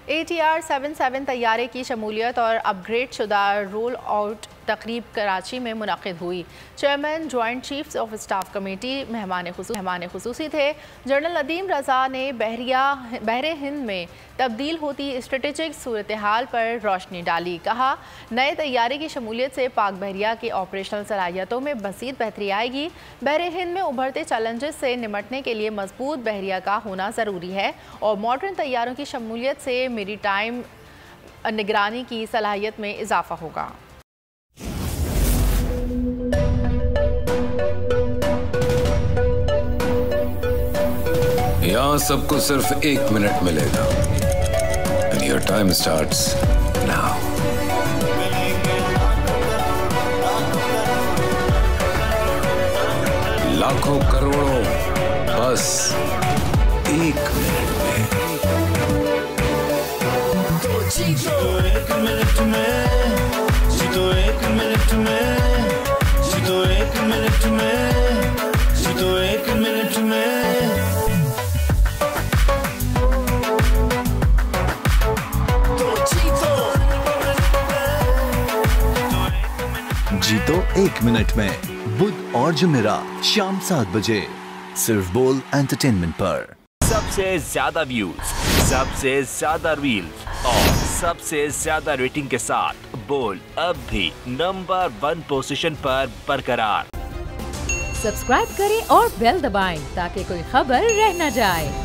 ATR-77 तैयारे की शमूलियत और अपग्रेड शुदा रोल आउट तकरीब कराची में मुनक़िद हुई। Chairman joint chiefs of staff committee मेहमान खुसूसी थे। जनरल नदीम रज़ा ने बहरे हिंद में तब्दील होती स्ट्रेटेजिक सूरत हाल पर रोशनी डाली। कहा, नए तैयारे की शमूलियत से पाक बहरिया की ऑपरेशनल सलाहियतों में मज़ीद बेहतरी आएगी। बहरे हिंद में उभरते चैलेंजेस से निमटने के लिए मजबूत बहरिया का होना ज़रूरी है और मॉडर्न तैयारों की शमूलियत से मेरी टाइम निगरानी की सलाहियत में इजाफा होगा। यहाँ सबको सिर्फ 1 मिनट मिलेगा। And your time starts now. लाखों करोड़ों बस 1 मिनट में। जीतो 1 मिनट में, जीतो 1 मिनट में, जीतो 1 मिनट में, जीतो 1 मिनट में। जीतो 1 मिनट में, बुध और जुमेरात शाम 7 बजे सिर्फ बोल एंटरटेनमेंट पर। सबसे ज्यादा व्यूज, सबसे ज्यादा रील्स और सबसे ज्यादा रेटिंग के साथ बोल अब भी नंबर 1 पोजीशन पर बरकरार। सब्सक्राइब करें और बेल दबाएं ताकि कोई खबर रह न जाए।